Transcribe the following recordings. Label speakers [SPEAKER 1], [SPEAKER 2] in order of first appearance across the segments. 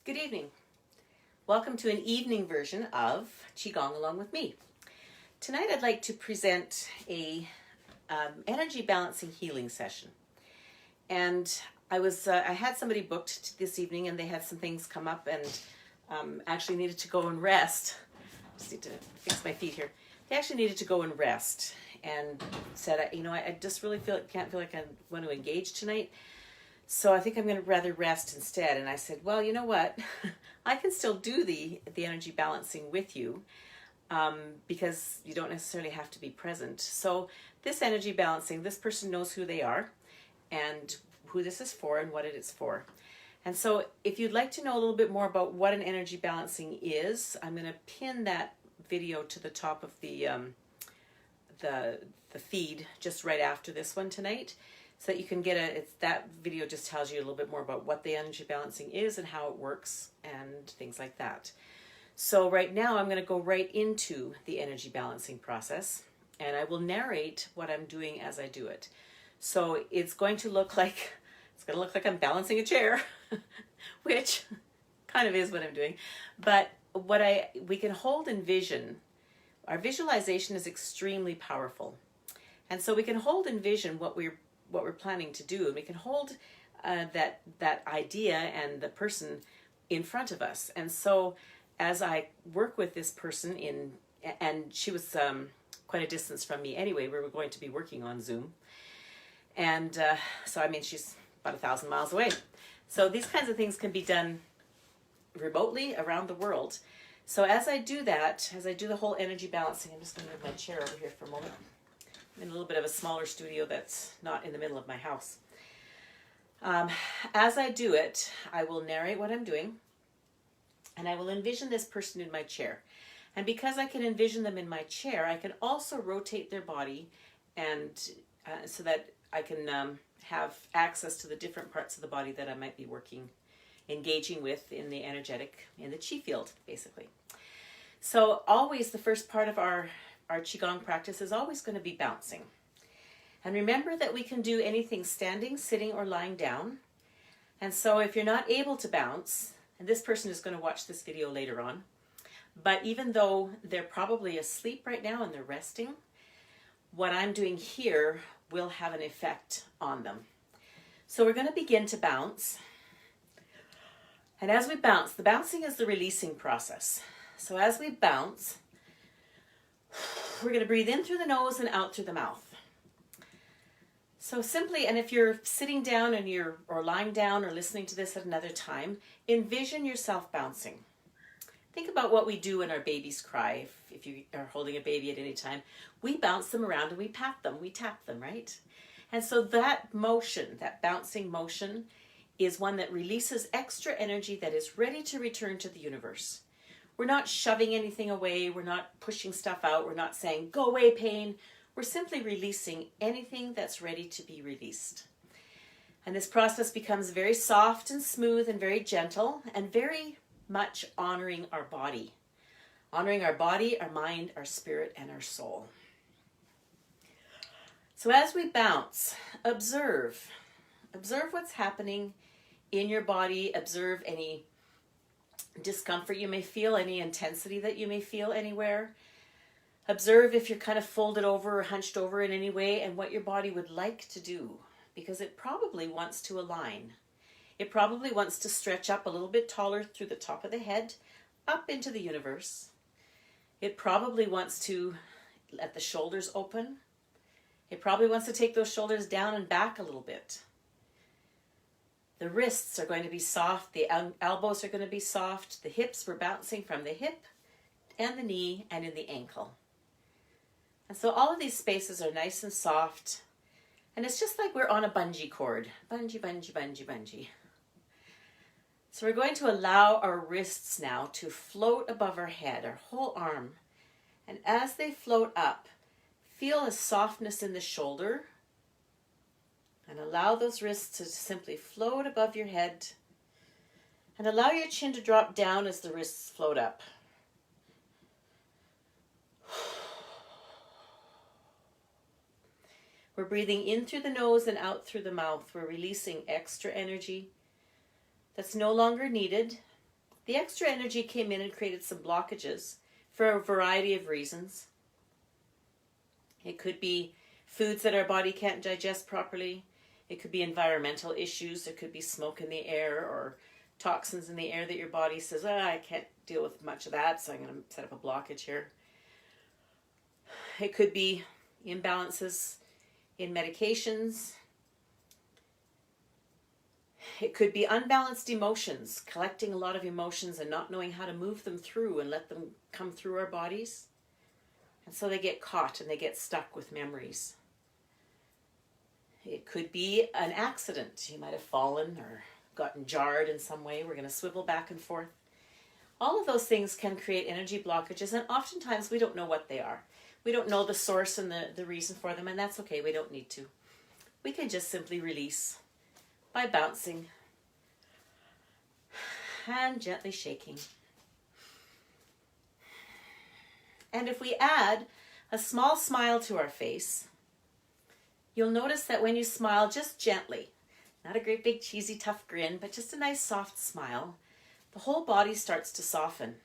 [SPEAKER 1] Good evening. Welcome to an evening version of Qigong along with me. Tonight I'd like to present a energy balancing healing session. And I had somebody booked this evening and they had some things come up and actually needed to go and rest. Just need to fix my feet here. They actually needed to go and rest and said, I just really can't feel like I want to engage tonight. So I think I'm going to rather rest instead. And I said, well, you know what? I can still do the energy balancing with you because you don't necessarily have to be present. So this energy balancing, this person knows who they are and who this is for and what it is for. And so if you'd like to know a little bit more about what an energy balancing is, I'm going to pin that video to the top of the feed just right after this one tonight, so that you can get that video just tells you a little bit more about what the energy balancing is and how it works and things like that. So right now I'm going to go right into the energy balancing process, and I will narrate what I'm doing as I do it. So it's going to look like I'm balancing a chair, which kind of is what I'm doing. But we can hold and vision. Our visualization is extremely powerful. And so we can hold and vision what we're planning to do, and we can hold that idea and the person in front of us. And so as I work with this person and she was quite a distance from me anyway, we were going to be working on Zoom. And so she's about 1,000 miles away. So these kinds of things can be done remotely around the world. So as I do that, as I do the whole energy balancing, I'm just going to move my chair over here for a moment. I'm in a little bit of a smaller studio that's not in the middle of my house. As I do it, I will narrate what I'm doing, and I will envision this person in my chair. And because I can envision them in my chair, I can also rotate their body, and so that I can have access to the different parts of the body that I might be engaging with in the chi field, basically. So always the first part of our Qigong practice is always going to be bouncing. And remember that we can do anything standing, sitting, or lying down. And so if you're not able to bounce, and this person is going to watch this video later on, but even though they're probably asleep right now and they're resting, what I'm doing here will have an effect on them. So we're going to begin to bounce. And as we bounce, the bouncing is the releasing process. So as we bounce, we're going to breathe in through the nose and out through the mouth. So simply, and if you're sitting down or lying down or listening to this at another time, envision yourself bouncing. Think about what we do when our babies cry. If you are holding a baby at any time, we bounce them around and we pat them, we tap them, right? And so that motion, that bouncing motion, is one that releases extra energy that is ready to return to the universe. We're not shoving anything away. We're not pushing stuff out. We're not saying, go away, pain. We're simply releasing anything that's ready to be released. And this process becomes very soft and smooth and very gentle and very much honoring our body. Honoring our body, our mind, our spirit, and our soul. So as we bounce, observe. Observe what's happening in your body. Observe any discomfort you may feel, any intensity that you may feel anywhere. Observe if you're kind of folded over or hunched over in any way and what your body would like to do, because it probably wants to align. It probably wants to stretch up a little bit taller through the top of the head, up into the universe. It probably wants to let the shoulders open. It probably wants to take those shoulders down and back a little bit. The wrists are going to be soft. The elbows are going to be soft. The hips, we're bouncing from the hip and the knee and in the ankle. And so all of these spaces are nice and soft. And it's just like we're on a bungee cord. Bungee, bungee, bungee, bungee. So we're going to allow our wrists now to float above our head, our whole arm. And as they float up, feel a softness in the shoulder. And allow those wrists to simply float above your head. And allow your chin to drop down as the wrists float up. We're breathing in through the nose and out through the mouth. We're releasing extra energy that's no longer needed. The extra energy came in and created some blockages for a variety of reasons. It could be foods that our body can't digest properly. It could be environmental issues. There could be smoke in the air or toxins in the air that your body says, I can't deal with much of that, so I'm going to set up a blockage here. It could be imbalances in medications. It could be unbalanced emotions, collecting a lot of emotions and not knowing how to move them through and let them come through our bodies. And so they get caught and they get stuck with memories. It could be an accident. You might have fallen or gotten jarred in some way. We're going to swivel back and forth. All of those things can create energy blockages, and oftentimes we don't know what they are. We don't know the source and the reason for them, and that's okay. We don't need to. We can just simply release by bouncing and gently shaking. And if we add a small smile to our face, you'll notice that when you smile just gently, not a great big cheesy tough grin, but just a nice soft smile, the whole body starts to soften.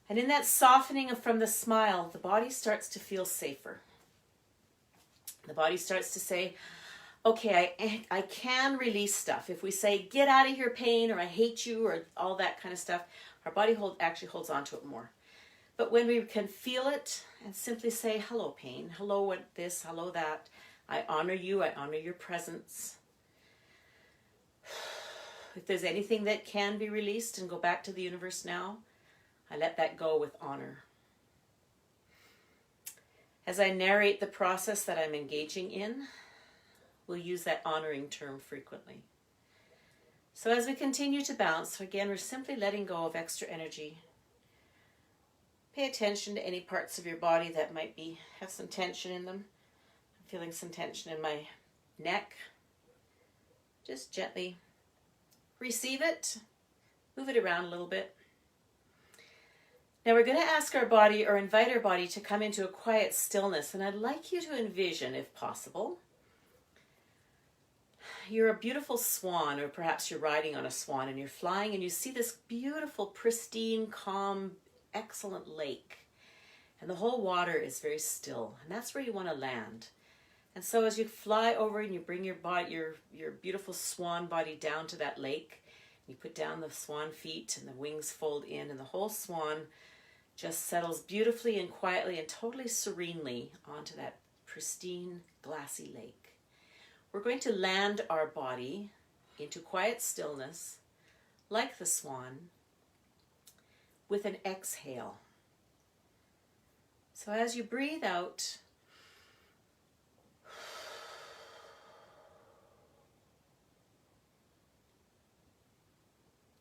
[SPEAKER 1] And in that softening from the smile, the body starts to feel safer. The body starts to say, okay, I can release stuff. If we say, get out of here, pain, or I hate you, or all that kind of stuff, our body actually holds on to it more. But when we can feel it and simply say, hello, pain, hello, what this, hello, that, I honor you, I honor your presence. If there's anything that can be released and go back to the universe now, I let that go with honor. As I narrate the process that I'm engaging in, we'll use that honoring term frequently. So as we continue to bounce, again, we're simply letting go of extra energy. Pay attention to any parts of your body that might have some tension in them. I'm feeling some tension in my neck. Just gently receive it, move it around a little bit. Now we're going to ask our body or invite our body to come into a quiet stillness, and I'd like you to envision, if possible, you're a beautiful swan, or perhaps you're riding on a swan and you're flying and you see this beautiful, pristine, calm, excellent lake. And the whole water is very still, and that's where you want to land. And so as you fly over and you bring your body, your beautiful swan body down to that lake, you put down the swan feet and the wings fold in, and the whole swan just settles beautifully and quietly and totally serenely onto that pristine, glassy lake. We're going to land our body into quiet stillness, like the swan, with an exhale. So as you breathe out,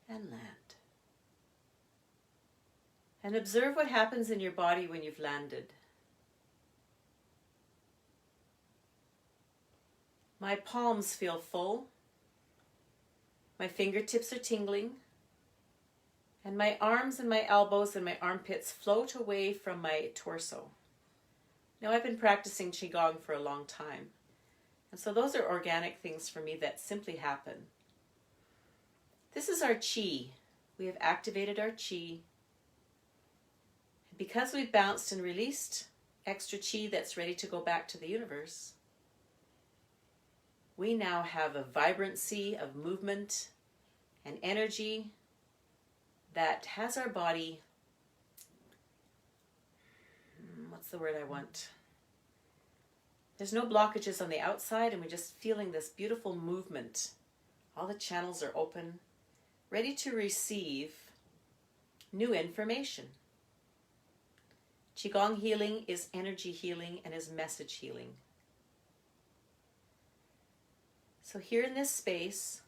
[SPEAKER 1] and land. And observe what happens in your body when you've landed. My palms feel full. My fingertips are tingling. And my arms and my elbows and my armpits float away from my torso. Now, I've been practicing Qigong for a long time. And so those are organic things for me that simply happen. This is our Qi. We have activated our Qi. And because we've bounced and released extra Qi that's ready to go back to the universe, we now have a vibrancy of movement and energy that has our body, what's the word I want? There's no blockages on the outside, and we're just feeling this beautiful movement. All the channels are open, ready to receive new information. Qigong healing is energy healing and is message healing. So here in this space,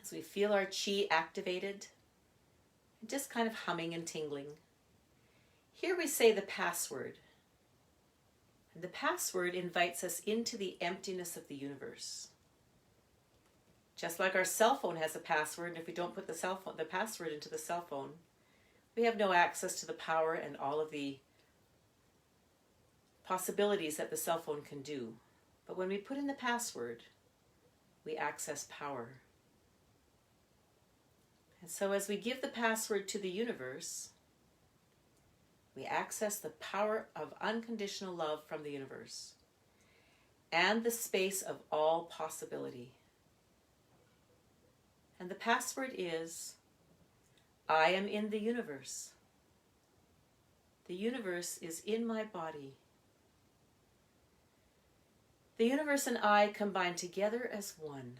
[SPEAKER 1] as we feel our Qi activated, just kind of humming and tingling, here we say the password. And the password invites us into the emptiness of the universe. Just like our cell phone has a password, and if we don't put the password into the cell phone, we have no access to the power and all of the possibilities that the cell phone can do. But when we put in the password, we access power. And so as we give the password to the universe, we access the power of unconditional love from the universe and the space of all possibility. And the password is, I am in the universe. The universe is in my body. The universe and I combine together as one.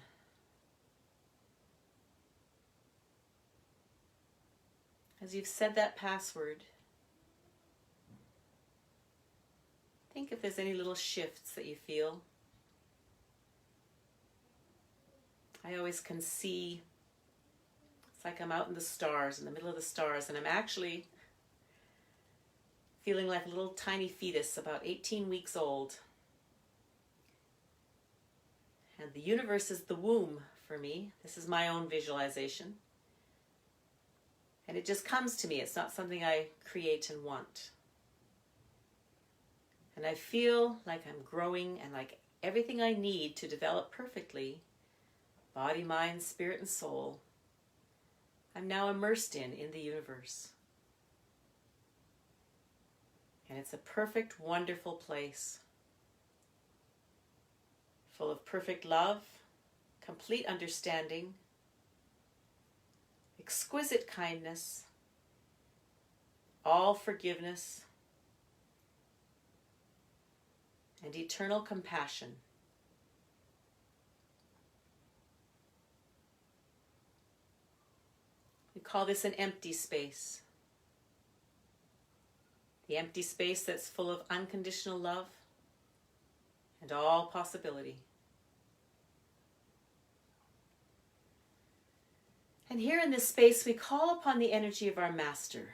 [SPEAKER 1] As you've said that password, think if there's any little shifts that you feel. I always can see, it's like I'm out in the stars, in the middle of the stars, and I'm actually feeling like a little tiny fetus, about 18 weeks old. And the universe is the womb for me. This is my own visualization. And it just comes to me. It's not something I create and want. And I feel like I'm growing and like everything I need to develop perfectly, body, mind, spirit, and soul, I'm now immersed in the universe. And it's a perfect, wonderful place, full of perfect love, complete understanding, exquisite kindness, all forgiveness, and eternal compassion. We call this an empty space. The empty space that's full of unconditional love and all possibility. And here in this space, we call upon the energy of our master.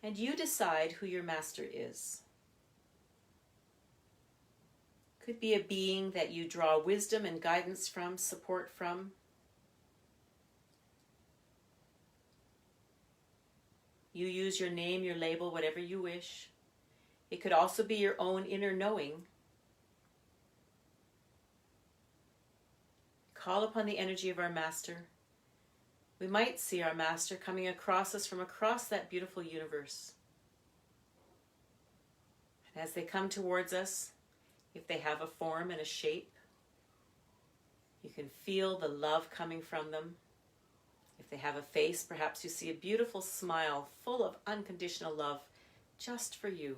[SPEAKER 1] And you decide who your master is. Could be a being that you draw wisdom and guidance from, support from. You use your name, your label, whatever you wish. It could also be your own inner knowing. Call upon the energy of our master. We might see our master coming across us from across that beautiful universe. And as they come towards us, if they have a form and a shape, you can feel the love coming from them. If they have a face, perhaps you see a beautiful smile full of unconditional love just for you.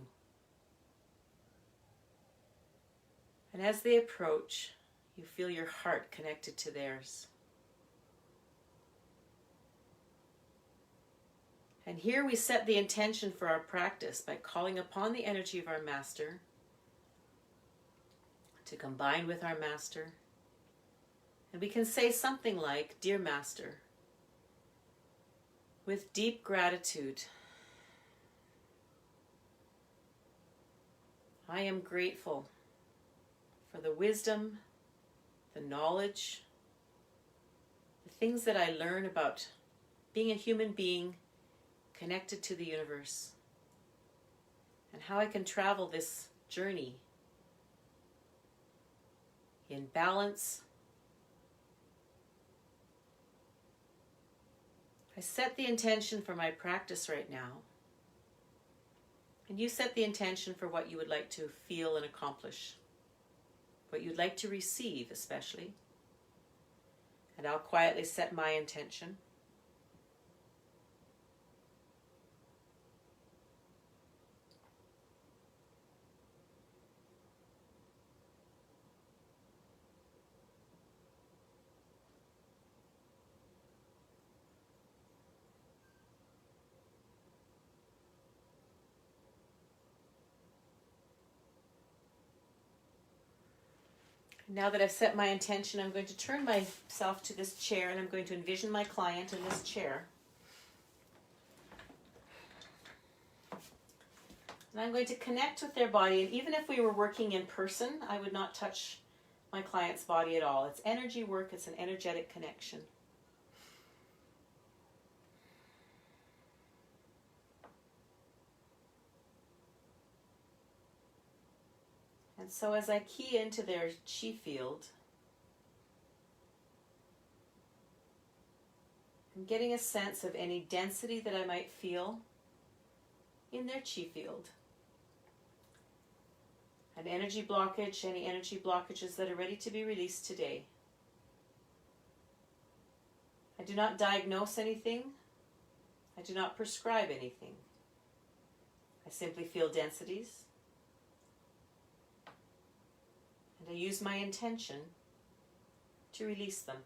[SPEAKER 1] And as they approach, you feel your heart connected to theirs. And here we set the intention for our practice by calling upon the energy of our master to combine with our master. And we can say something like, Dear Master, with deep gratitude, I am grateful for the wisdom, the knowledge, the things that I learn about being a human being connected to the universe, and how I can travel this journey in balance. I set the intention for my practice right now, and you set the intention for what you would like to feel and accomplish, what you'd like to receive especially. And I'll quietly set my intention. Now that I've set my intention, I'm going to turn myself to this chair and I'm going to envision my client in this chair. And I'm going to connect with their body. And even if we were working in person, I would not touch my client's body at all. It's energy work. It's an energetic connection. And so as I key into their chi field, I'm getting a sense of any density that I might feel in their chi field. An energy blockage, any energy blockages that are ready to be released today. I do not diagnose anything. I do not prescribe anything. I simply feel densities. And I use my intention to release them.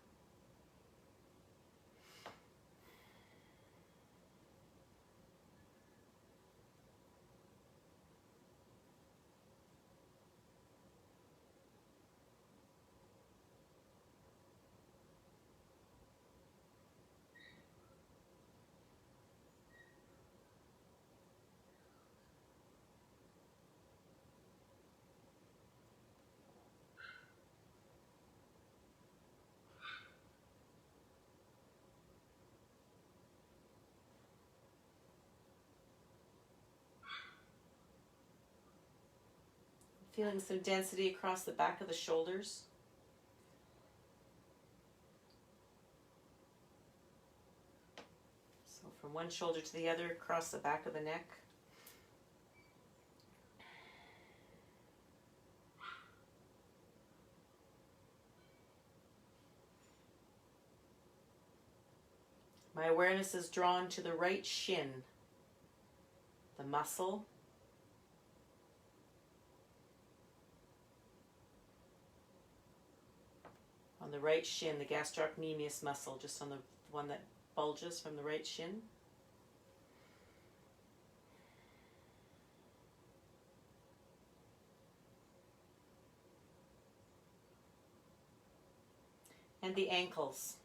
[SPEAKER 1] Feeling some density across the back of the shoulders. So from one shoulder to the other, across the back of the neck. My awareness is drawn to the right shin, the muscle. On the right shin, the gastrocnemius muscle, just on the one that bulges from the right shin. And the ankles.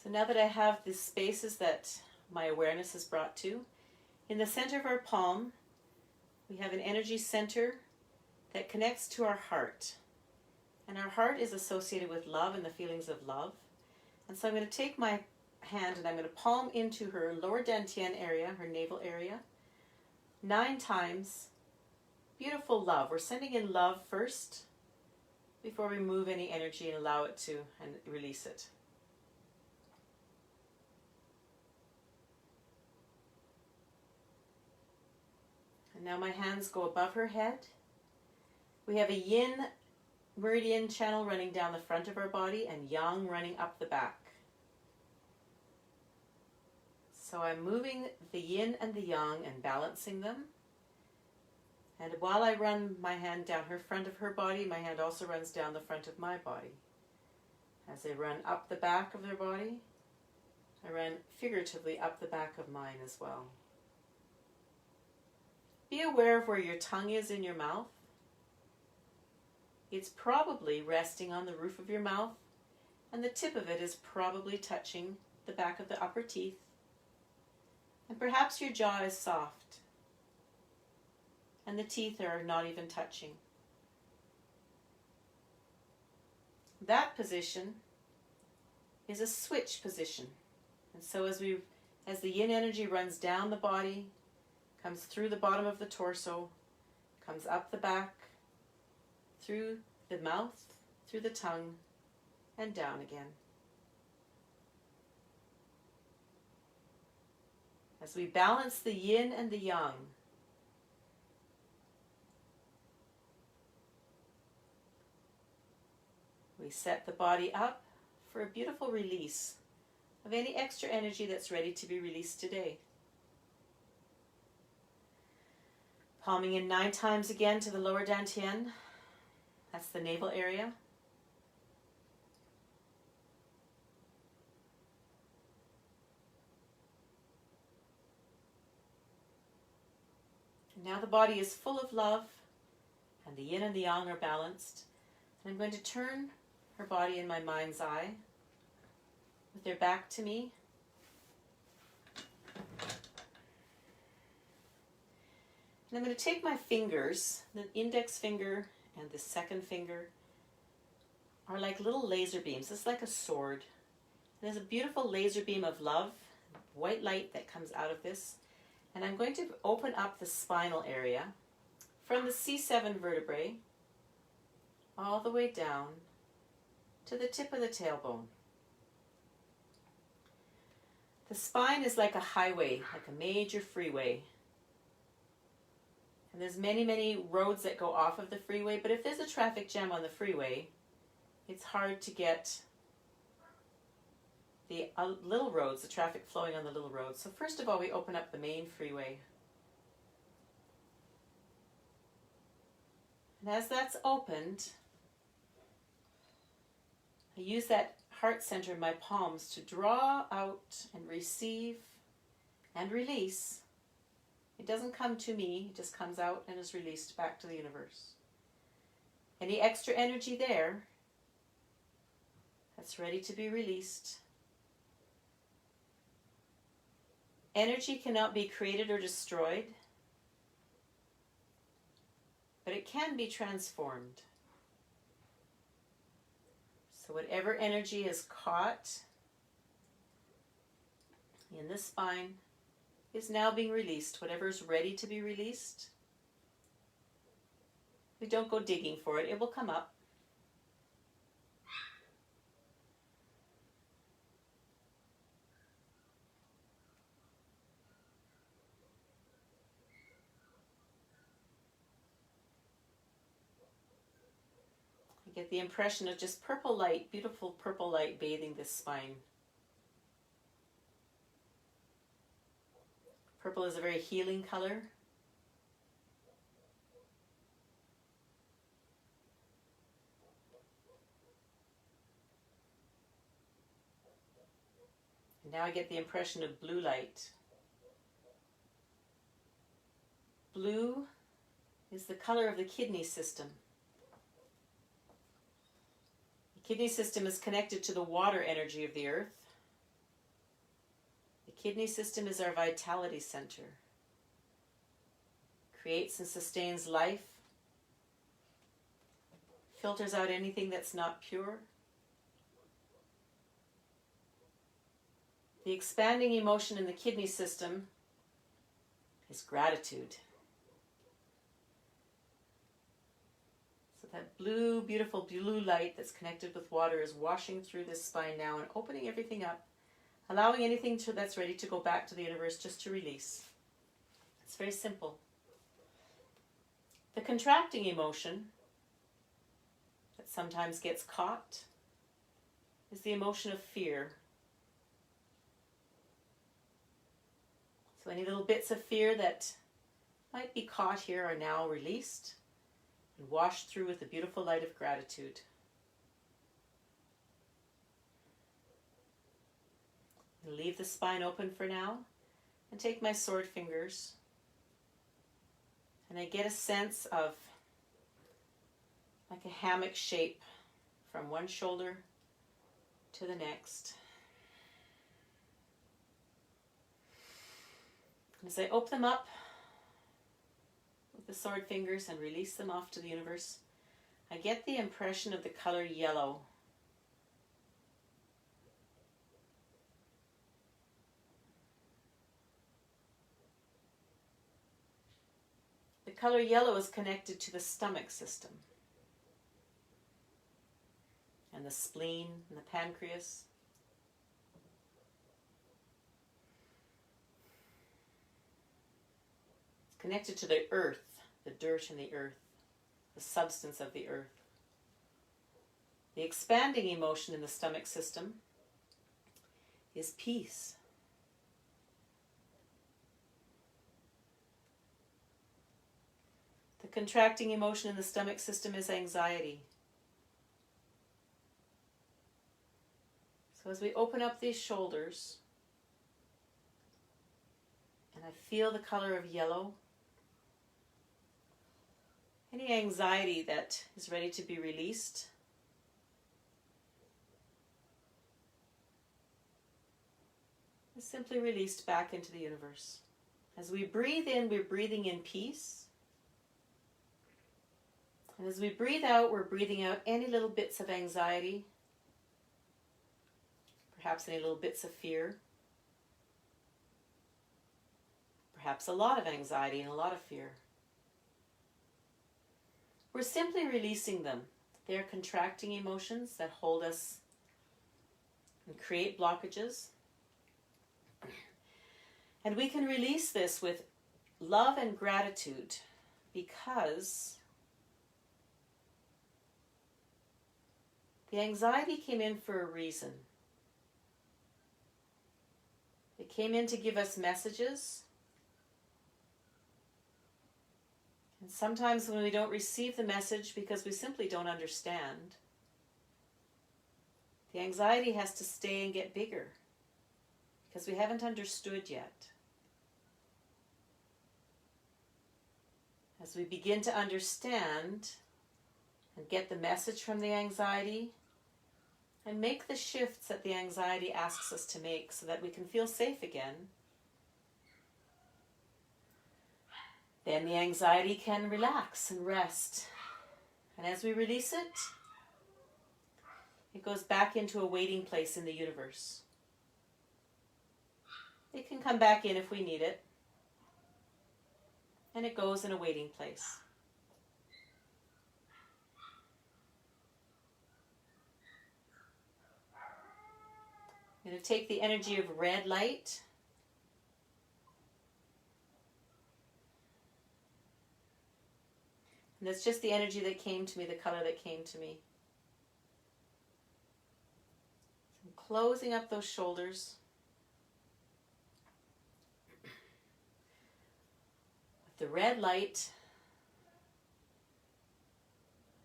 [SPEAKER 1] So now that I have the spaces that my awareness is brought to, in the center of our palm, we have an energy center that connects to our heart. And our heart is associated with love and the feelings of love. And so I'm going to take my hand and I'm going to palm into her lower dantian area, her navel area, 9 times. Beautiful love. We're sending in love first before we move any energy and allow it to and release it. And now my hands go above her head. We have a yin meridian channel running down the front of our body and yang running up the back. So I'm moving the yin and the yang and balancing them. And while I run my hand down her front of her body, my hand also runs down the front of my body. As I run up the back of their body, I run figuratively up the back of mine as well. Be aware of where your tongue is in your mouth. It's probably resting on the roof of your mouth, and the tip of it is probably touching the back of the upper teeth. And perhaps your jaw is soft, and the teeth are not even touching. That position is a switch position. And so as the yin energy runs down the body, comes through the bottom of the torso, comes up the back, through the mouth, through the tongue, and down again. As we balance the yin and the yang, we set the body up for a beautiful release of any extra energy that's ready to be released today. Palming in 9 times again to the lower dantian. That's the navel area. And now the body is full of love, and the yin and the yang are balanced. And I'm going to turn her body in my mind's eye with their back to me. And I'm going to take my fingers, the index finger and the second finger are like little laser beams. It's like a sword. There's a beautiful laser beam of love, white light that comes out of this. And I'm going to open up the spinal area from the C7 vertebrae all the way down to the tip of the tailbone. The spine is like a highway, like a major freeway. And there's many, many roads that go off of the freeway, but if there's a traffic jam on the freeway, it's hard to get the little roads, the traffic flowing on the little roads. So first of all, we open up the main freeway. And as that's opened, I use that heart center in my palms to draw out and receive and release. It doesn't come to me, it just comes out and is released back to the universe. Any extra energy there that's ready to be released. Energy cannot be created or destroyed, but it can be transformed. So whatever energy is caught in the spine is now being released. Whatever is ready to be released, we don't go digging for it. It will come up. Get the impression of just purple light, beautiful purple light bathing this spine. Purple is a very healing color. And now I get the impression of blue light. Blue is the color of the kidney system. Kidney system is connected to the water energy of the earth. The kidney system is our vitality center. Creates and sustains life. Filters out anything that's not pure. The expanding emotion in the kidney system is gratitude. That blue, beautiful blue light that's connected with water is washing through this spine now and opening everything up, allowing anything that's ready to go back to the universe just to release. It's very simple. The contracting emotion that sometimes gets caught is the emotion of fear. So any little bits of fear that might be caught here are now released and washed through with the beautiful light of gratitude. I'll leave the spine open for now and take my sword fingers and I get a sense of like a hammock shape from one shoulder to the next. As I open them up with the sword fingers and release them off to the universe, I get the impression of the color yellow. The color yellow is connected to the stomach system and the spleen and the pancreas. It's connected to the earth, the dirt in the earth, the substance of the earth. The expanding emotion in the stomach system is peace. The contracting emotion in the stomach system is anxiety. So as we open up these shoulders, and I feel the color of yellow, any anxiety that is ready to be released is simply released back into the universe. As we breathe in, we're breathing in peace. And as we breathe out, we're breathing out any little bits of anxiety, perhaps any little bits of fear. perhaps a lot of anxiety and a lot of fear. We're simply releasing them. They're contracting emotions that hold us and create blockages. And we can release this with love and gratitude because the anxiety came in for a reason. It came in to give us messages. And sometimes when we don't receive the message because we simply don't understand, the anxiety has to stay and get bigger because we haven't understood yet. As we begin to understand and get the message from the anxiety and make the shifts that the anxiety asks us to make so that we can feel safe again, then the anxiety can relax and rest. And as we release it, it goes back into a waiting place in the universe. It can come back in if we need it. And it goes in a waiting place. I'm going to take the energy of red light. And that's just the energy that came to me, the color that came to me. So I'm closing up those shoulders. With the red light.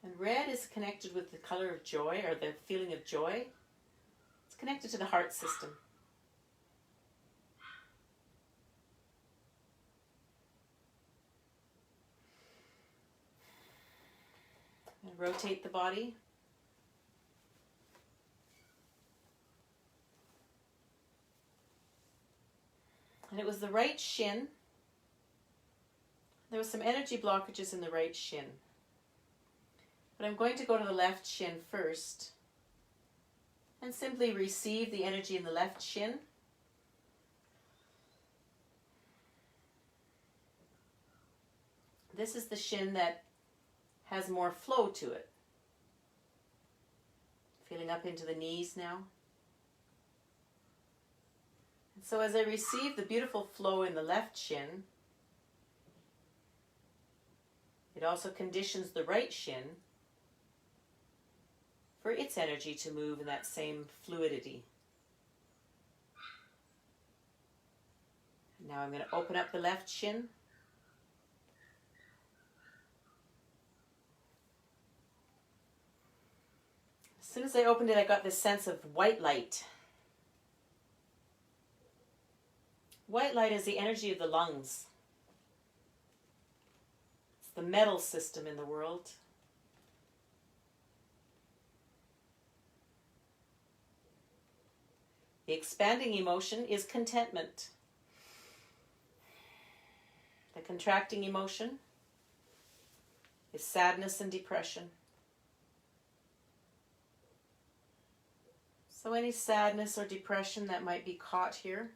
[SPEAKER 1] And red is connected with the color of joy, or the feeling of joy. It's connected to the heart system. And rotate the body. And it was the right shin. There was some energy blockages in the right shin. But I'm going to go to the left shin first and simply receive the energy in the left shin. This is the shin that has more flow to it. Feeling up into the knees now. And so as I receive the beautiful flow in the left shin, it also conditions the right shin for its energy to move in that same fluidity. Now I'm going to open up the left shin. As soon as I opened it, I got this sense of white light. White light is the energy of the lungs. It's the metal system in the world. The expanding emotion is contentment. The contracting emotion is sadness and depression. So any sadness or depression that might be caught here.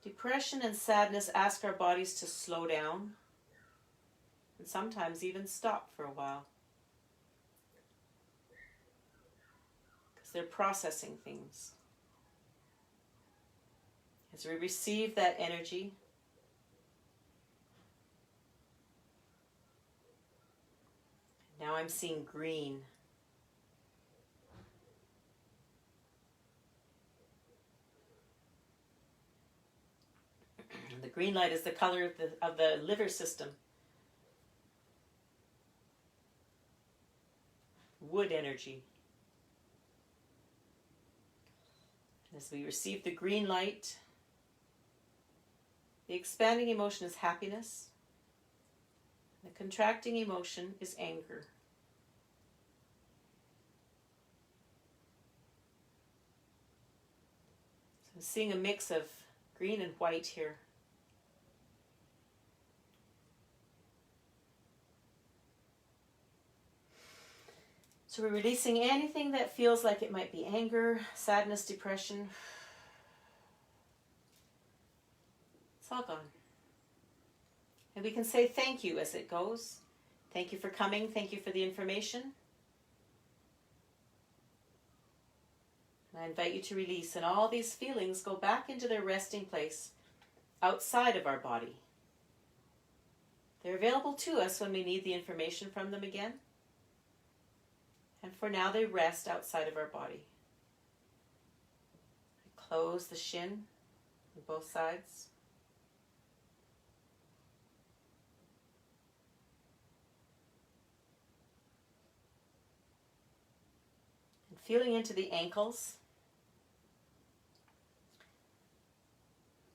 [SPEAKER 1] Depression and sadness ask our bodies to slow down and sometimes even stop for a while. Because they're processing things. As we receive that energy, now I'm seeing green. The green light is the color of the liver system. Wood energy. And as we receive the green light, the expanding emotion is happiness. The contracting emotion is anger. So I'm seeing a mix of green and white here. So we're releasing anything that feels like it might be anger, sadness, depression. It's all gone. And we can say thank you as it goes. Thank you for coming. Thank you for the information. And I invite you to release. And all these feelings go back into their resting place outside of our body. They're available to us when we need the information from them again. And for now, they rest outside of our body. I close the shin on both sides. And feeling into the ankles.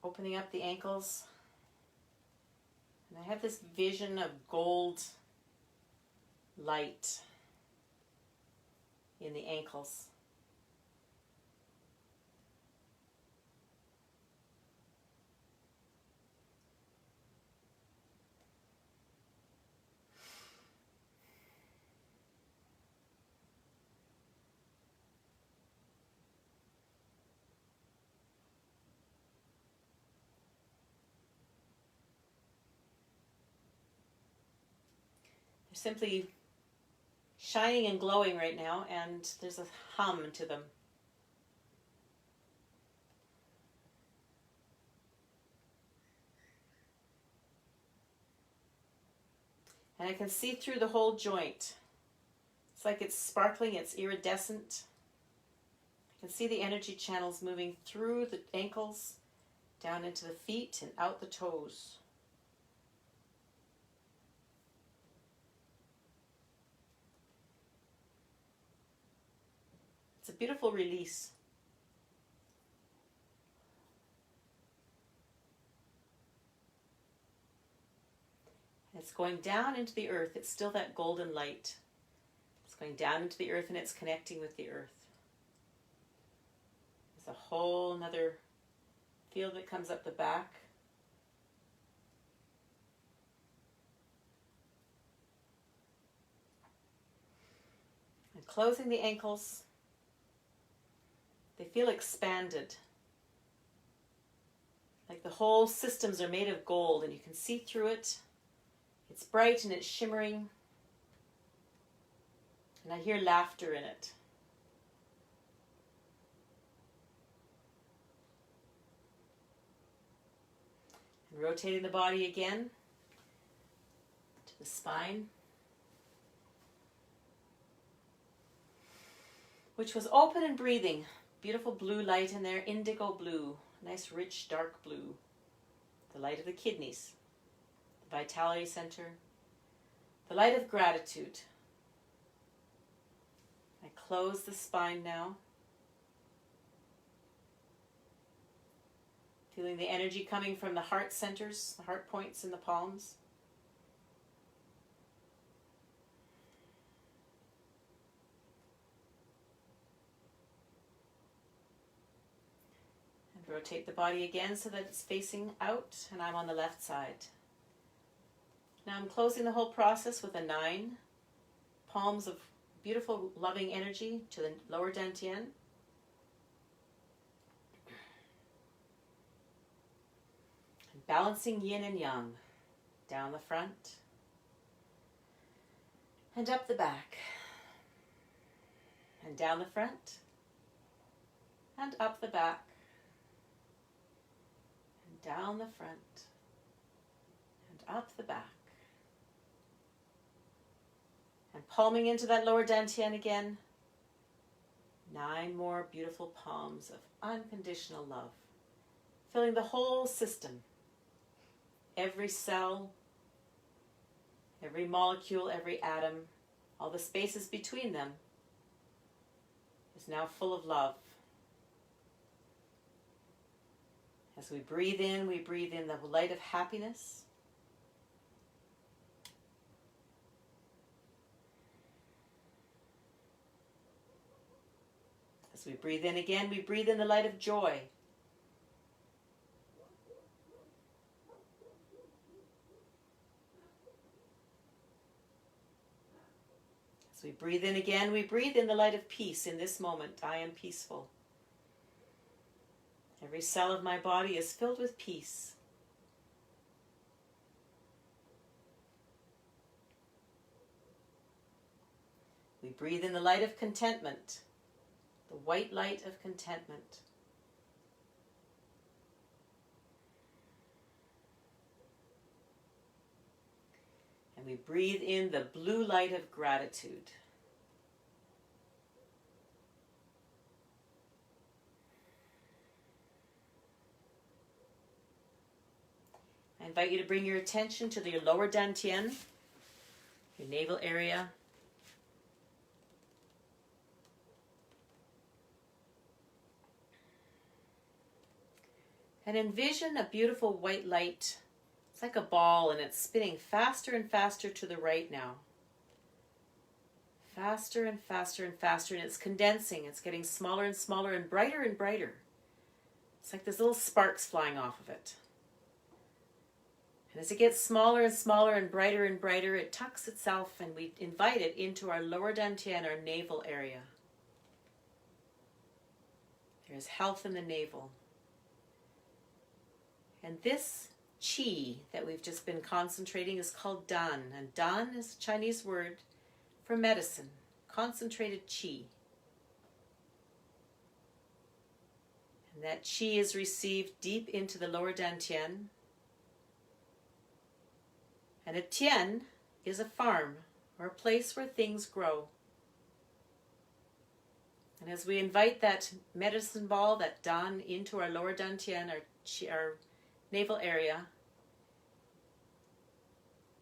[SPEAKER 1] Opening up the ankles. And I have this vision of gold light in the ankles. They're simply shining and glowing right now, and there's a hum to them. And I can see through the whole joint. It's like it's sparkling, it's iridescent. I can see the energy channels moving through the ankles, down into the feet and out the toes. It's a beautiful release. And it's going down into the earth. It's still that golden light. It's going down into the earth and it's connecting with the earth. There's a whole nother field that comes up the back. And closing the ankles. They feel expanded. Like the whole systems are made of gold and you can see through it. It's bright and it's shimmering. And I hear laughter in it. And rotating the body again to the spine, which was open and breathing. Beautiful blue light in there, indigo blue, nice rich dark blue. The light of the kidneys, the vitality center, the light of gratitude. I close the spine now. Feeling the energy coming from the heart centers, the heart points in the palms. Rotate the body again so that it's facing out and I'm on the left side. Now I'm closing the whole process with a 9 palms of beautiful loving energy to the lower dantian. And balancing yin and yang down the front and up the back and down the front and up the back. Down the front and up the back. And palming into that lower dantian again. 9 more beautiful palms of unconditional love. Filling the whole system. Every cell, every molecule, every atom, all the spaces between them is now full of love. As we breathe in the light of happiness. As we breathe in again, we breathe in the light of joy. As we breathe in again, we breathe in the light of peace in this moment. I am peaceful. Every cell of my body is filled with peace. We breathe in the light of contentment, the white light of contentment. And we breathe in the blue light of gratitude. I invite you to bring your attention to your lower dantian, your navel area. And envision a beautiful white light. It's like a ball and it's spinning faster and faster to the right now. Faster and faster and faster, and it's condensing. It's getting smaller and smaller and brighter and brighter. It's like there's little sparks flying off of it. And as it gets smaller and smaller and brighter, it tucks itself, and we invite it into our lower dantian, our navel area. There's health in the navel. And this qi that we've just been concentrating is called dan. And dan is a Chinese word for medicine, concentrated qi. And that qi is received deep into the lower dantian. And a tian is a farm, or a place where things grow. And as we invite that medicine ball, that dan, into our lower dantian, our navel area,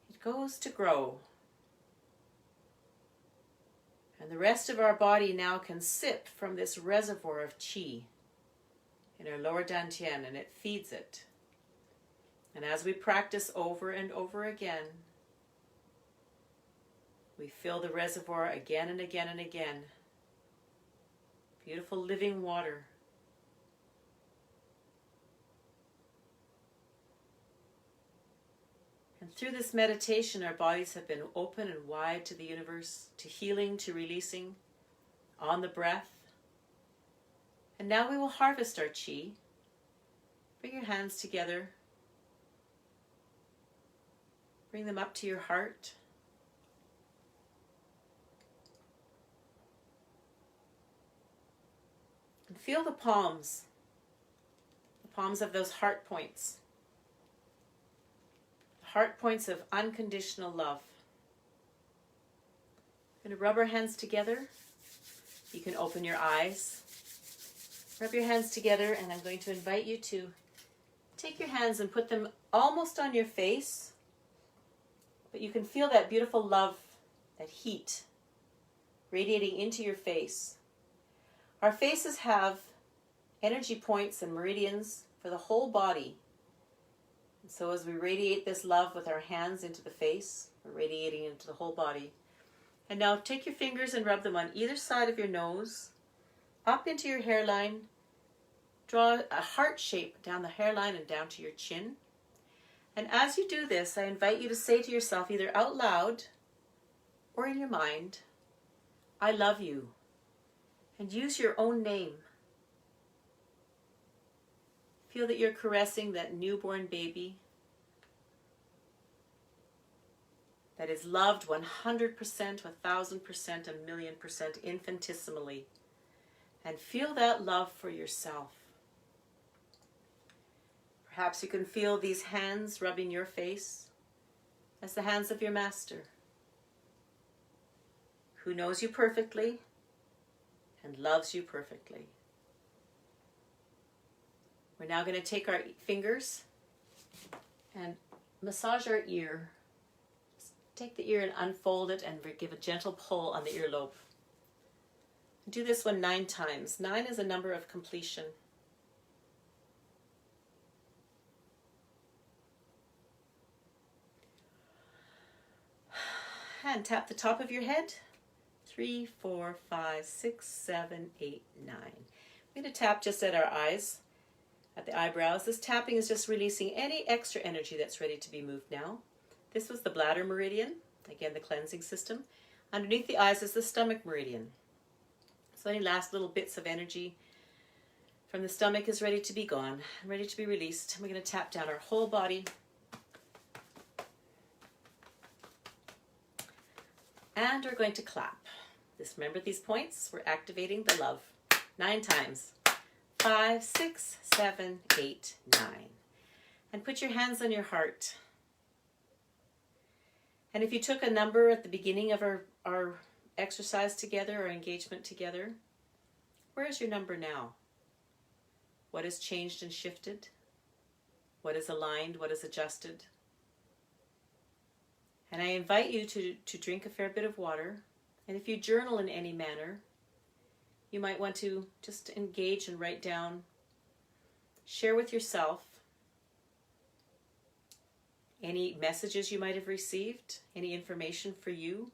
[SPEAKER 1] it goes to grow. And the rest of our body now can sip from this reservoir of qi in our lower dantian, and it feeds it. And as we practice over and over again, we fill the reservoir again and again and again. Beautiful living water. And through this meditation, our bodies have been open and wide to the universe, to healing, to releasing, on the breath. And now we will harvest our qi. Bring your hands together. Bring them up to your heart. And feel the palms of those heart points. The heart points of unconditional love. We're going to rub our hands together. You can open your eyes. Rub your hands together, and I'm going to invite you to take your hands and put them almost on your face. But you can feel that beautiful love, that heat, radiating into your face. Our faces have energy points and meridians for the whole body. And so as we radiate this love with our hands into the face, we're radiating into the whole body. And now take your fingers and rub them on either side of your nose, up into your hairline. Draw a heart shape down the hairline and down to your chin. And as you do this, I invite you to say to yourself, either out loud or in your mind, I love you. And use your own name. Feel that you're caressing that newborn baby that is loved 100%, 1,000%, 1,000,000% infinitesimally. And feel that love for yourself. Perhaps you can feel these hands rubbing your face as the hands of your master, who knows you perfectly and loves you perfectly. We're now going to take our fingers and massage our ear. Just take the ear and unfold it and give a gentle pull on the earlobe. Do this one 9 times. 9 is a number of completion. And tap the top of your head. 3, 4, 5, 6, 7, 8, 9. We're going to tap just at our eyes, at the eyebrows. This tapping is just releasing any extra energy that's ready to be moved now. This was the Bladder Meridian, again the cleansing system. Underneath the eyes is the Stomach Meridian. So any last little bits of energy from the stomach is ready to be gone, ready to be released. We're going to tap down our whole body. And we're going to clap. Remember these points? We're activating the love 9 times. 5, 6, 7, 8, 9. And put your hands on your heart. And if you took a number at the beginning of our exercise together, or engagement together, where is your number now? What has changed and shifted? What is aligned? What is adjusted? And I invite you to drink a fair bit of water. And if you journal in any manner, you might want to just engage and write down, share with yourself any messages you might have received, any information for you.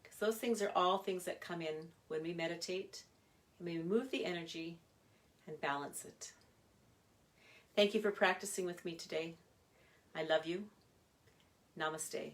[SPEAKER 1] Because those things are all things that come in when we meditate, and we move the energy and balance it. Thank you for practicing with me today. I love you. Namaste.